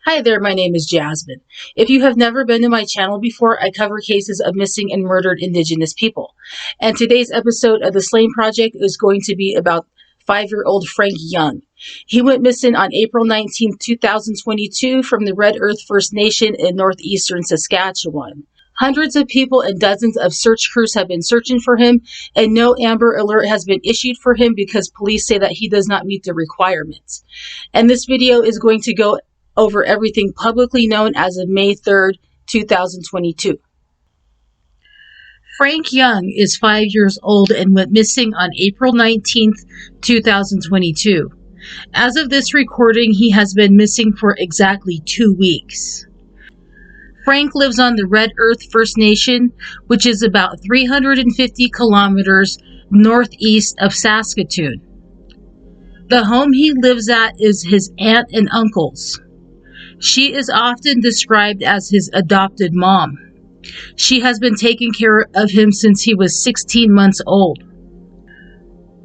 Hi there, my name is Jasmine. If you have never been to my channel before, I cover cases of missing and murdered Indigenous people. And today's episode of the Slain Project is going to be about 5-year-old Frank Young. He went missing on April 19, 2022 from the Red Earth First Nation in northeastern Saskatchewan. Hundreds of people and dozens of search crews have been searching for him, and no Amber Alert has been issued for him because police say that he does not meet the requirements. And this video is going to go over everything publicly known as of May 3rd, 2022. Frank Young is 5 years old and went missing on April 19th, 2022. As of this recording, he has been missing for exactly 2 weeks. Frank lives on the Red Earth First Nation, which is about 350 kilometers northeast of Saskatoon. The home he lives at is his aunt and uncle's. She is often described as his adopted mom. She has been taking care of him since he was 16 months old.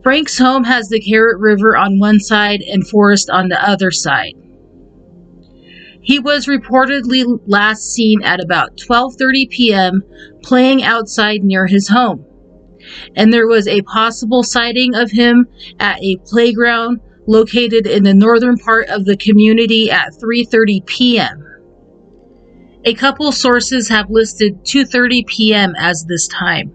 Frank's home has the Carrot River on one side and forest on the other side. He was reportedly last seen at about 12:30 p.m. playing outside near his home. And there was a possible sighting of him at a playground located in the northern part of the community at 3:30 p.m. A couple sources have listed 2:30 p.m. as this time.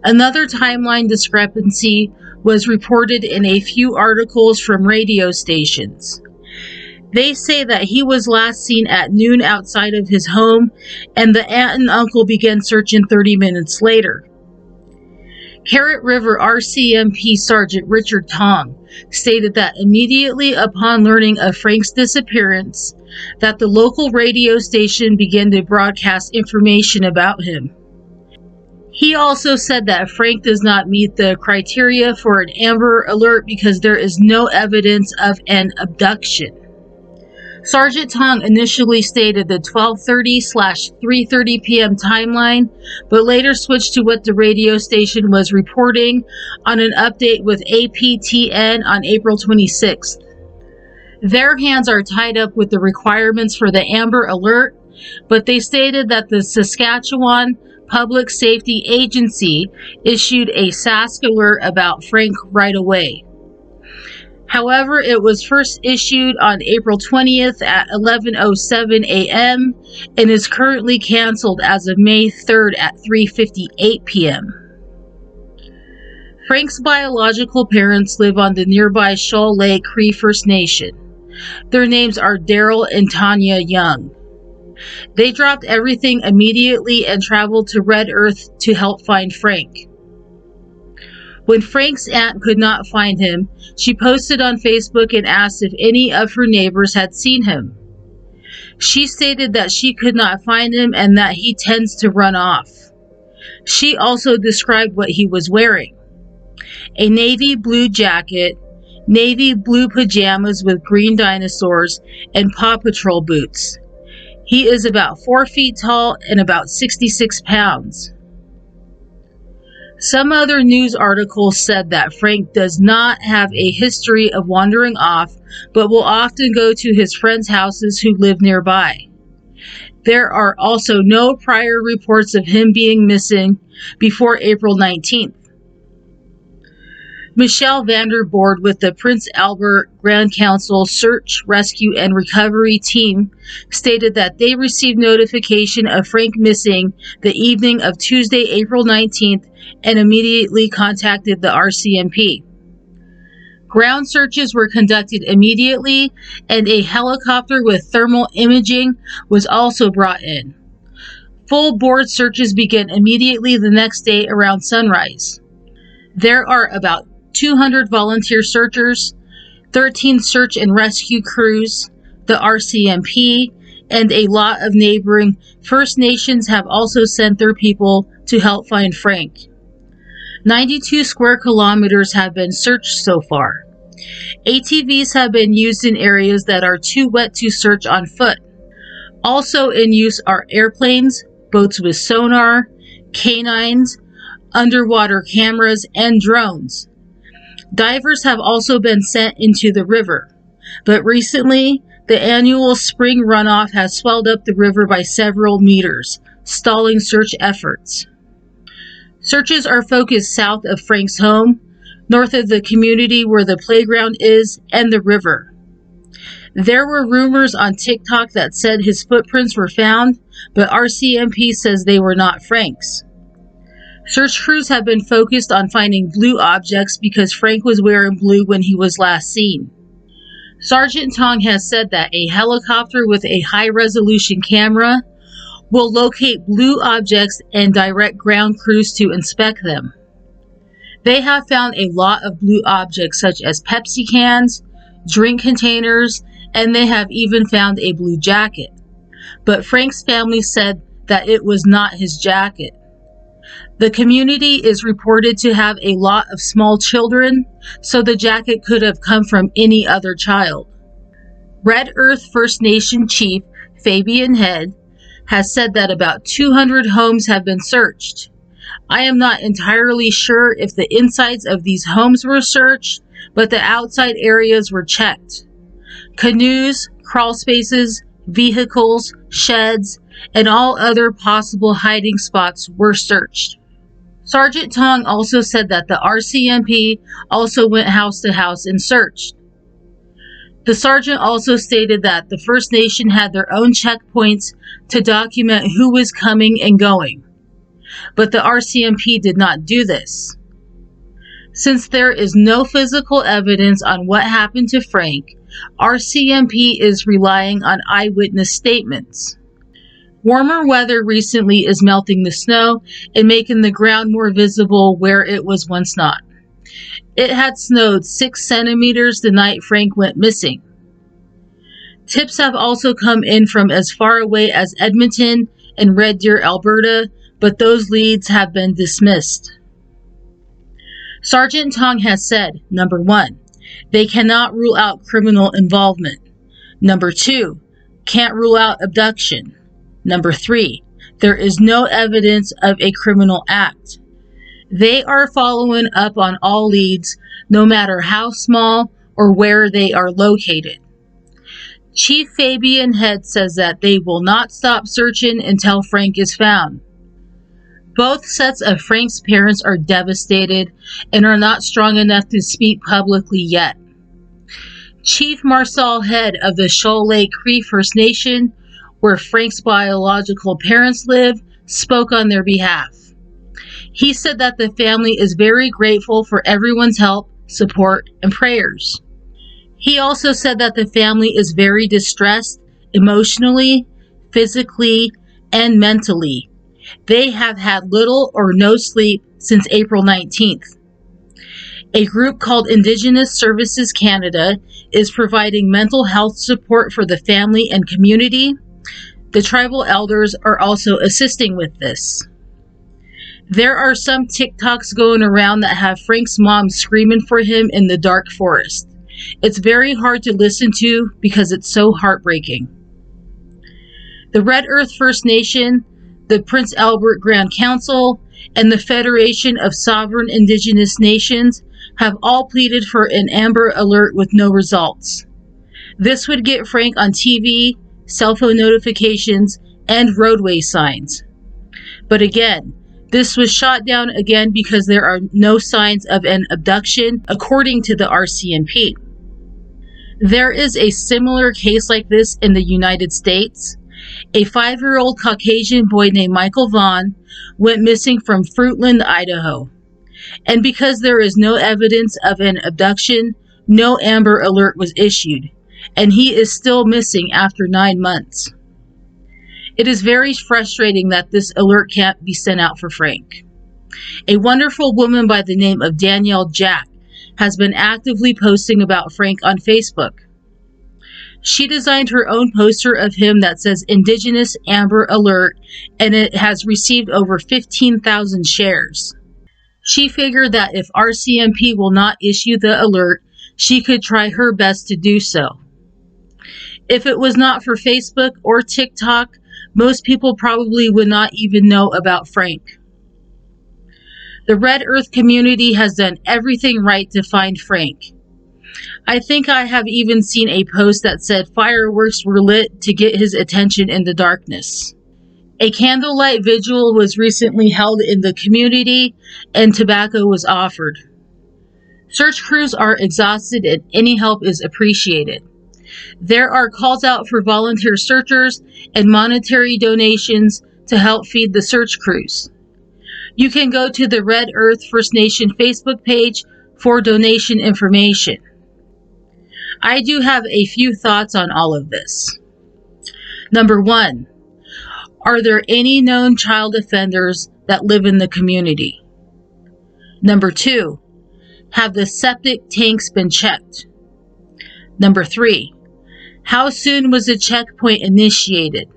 Another timeline discrepancy was reported in a few articles from radio stations. They say that he was last seen at noon outside of his home, and the aunt and uncle began searching 30 minutes later. Carrot River RCMP Sergeant Richard Tong stated that immediately upon learning of Frank's disappearance, that the local radio station began to broadcast information about him. He also said that Frank does not meet the criteria for an Amber Alert because there is no evidence of an abduction. Sergeant Tong initially stated the 12:30/3:30 p.m. timeline, but later switched to what the radio station was reporting on an update with APTN on April 26th. Their hands are tied up with the requirements for the Amber Alert, but they stated that the Saskatchewan Public Safety Agency issued a Sask Alert about Frank right away. However, it was first issued on April 20th at 11:07 a.m. and is currently canceled as of May 3rd at 3:58 p.m. Frank's biological parents live on the nearby Shoal Lake Cree First Nation. Their names are Daryl and Tanya Young. They dropped everything immediately and traveled to Red Earth to help find Frank. When Frank's aunt could not find him, she posted on Facebook and asked if any of her neighbors had seen him. She stated that she could not find him and that he tends to run off. She also described what he was wearing: a navy blue jacket, navy blue pajamas with green dinosaurs, and Paw Patrol boots. He is about 4 feet tall and about 66 pounds. Some other news articles said that Frank does not have a history of wandering off, but will often go to his friends' houses who live nearby. There are also no prior reports of him being missing before April 19th. Michelle Vanderboord with the Prince Albert Grand Council Search, Rescue, and Recovery Team stated that they received notification of Frank missing the evening of Tuesday, April 19th, and immediately contacted the RCMP. Ground searches were conducted immediately, and a helicopter with thermal imaging was also brought in. Full board searches began immediately the next day around sunrise. There are about 200 volunteer searchers, 13 search and rescue crews, the RCMP, and a lot of neighboring First Nations have also sent their people to help find Frank. 92 square kilometers have been searched so far. ATVs have been used in areas that are too wet to search on foot. Also in use are airplanes, boats with sonar, canines, underwater cameras, and drones. Divers have also been sent into the river, but recently The annual spring runoff has swelled up the river by several meters, stalling search efforts. Searches are focused south of Frank's home, north of the community where the playground is, and the river. There were rumors on TikTok that said his footprints were found, but RCMP says they were not Frank's. Search crews have been focused on finding blue objects because Frank was wearing blue when he was last seen. Sergeant Tong has said that a helicopter with a high-resolution camera will locate blue objects and direct ground crews to inspect them. They have found a lot of blue objects such as Pepsi cans, drink containers, and they have even found a blue jacket. But Frank's family said that it was not his jacket. The community is reported to have a lot of small children, so the jacket could have come from any other child. Red Earth First Nation Chief Fabian Head has said that about 200 homes have been searched. I am not entirely sure if the insides of these homes were searched, but the outside areas were checked. Canoes, crawl spaces, vehicles, sheds, and all other possible hiding spots were searched. Sergeant Tong also said that the RCMP also went house to house and searched. The sergeant also stated that the First Nation had their own checkpoints to document who was coming and going, but the RCMP did not do this. Since there is no physical evidence on what happened to Frank, RCMP is relying on eyewitness statements. Warmer weather recently is melting the snow and making the ground more visible where it was once not. It had snowed 6 centimeters the night Frank went missing. Tips have also come in from as far away as Edmonton and Red Deer, Alberta, but those leads have been dismissed. Sergeant Tong has said, number 1, they cannot rule out criminal involvement. Number 2, can't rule out abduction. Number 3, there is no evidence of a criminal act. They are following up on all leads, no matter how small or where they are located. Chief Fabian Head says that they will not stop searching until Frank is found. Both sets of Frank's parents are devastated and are not strong enough to speak publicly yet. Chief Marcel Head of the Shoal Lake Cree First Nation, where Frank's biological parents live, spoke on their behalf. He said that the family is very grateful for everyone's help, support, and prayers. He also said that the family is very distressed emotionally, physically, and mentally. They have had little or no sleep since April 19th. A group called Indigenous Services Canada is providing mental health support for the family and community. The tribal elders are also assisting with this. There are some TikToks going around that have Frank's mom screaming for him in the dark forest. It's very hard to listen to because it's so heartbreaking. The Red Earth First Nation, the Prince Albert Grand Council, and the Federation of Sovereign Indigenous Nations have all pleaded for an Amber Alert with no results. This would get Frank on TV, cell phone notifications, and roadway signs. But again, this was shot down again because there are no signs of an abduction, according to the RCMP. There is a similar case like this in the United States. A 5-year-old Caucasian boy named Michael Vaughn went missing from Fruitland, Idaho. And because there is no evidence of an abduction, no Amber Alert was issued, and he is still missing after 9 months. It is very frustrating that this alert can't be sent out for Frank. A wonderful woman by the name of Danielle Jack has been actively posting about Frank on Facebook. She designed her own poster of him that says Indigenous Amber Alert, and it has received over 15,000 shares. She figured that if RCMP will not issue the alert, she could try her best to do so. If it was not for Facebook or TikTok, most people probably would not even know about Frank. The Red Earth community has done everything right to find Frank. I think I have even seen a post that said fireworks were lit to get his attention in the darkness. A candlelight vigil was recently held in the community and tobacco was offered. Search crews are exhausted and any help is appreciated. There are calls out for volunteer searchers and monetary donations to help feed the search crews. You can go to the Red Earth First Nation Facebook page for donation information. I do have a few thoughts on all of this. Number 1, are there any known child offenders that live in the community? Number 2, have the septic tanks been checked? Number 3, how soon was the checkpoint initiated?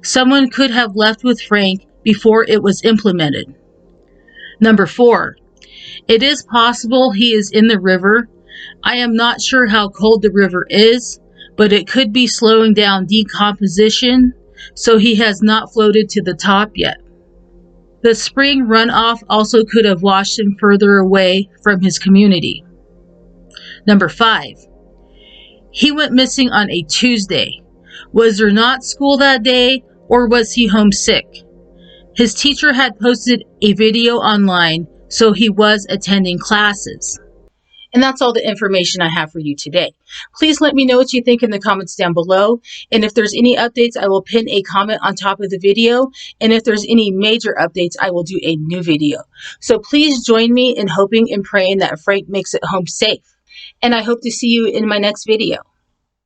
Someone could have left with Frank before it was implemented. Number 4, it is possible he is in the river. I am not sure how cold the river is, but it could be slowing down decomposition, so he has not floated to the top yet. The spring runoff also could have washed him further away from his community. Number 5, he went missing on a Tuesday. Was there not school that day, or was he homesick? His teacher had posted a video online, so he was attending classes. And that's all the information I have for you today. Please let me know what you think in the comments down below. And if there's any updates, I will pin a comment on top of the video. And if there's any major updates, I will do a new video. So please join me in hoping and praying that Frank makes it home safe. And I hope to see you in my next video.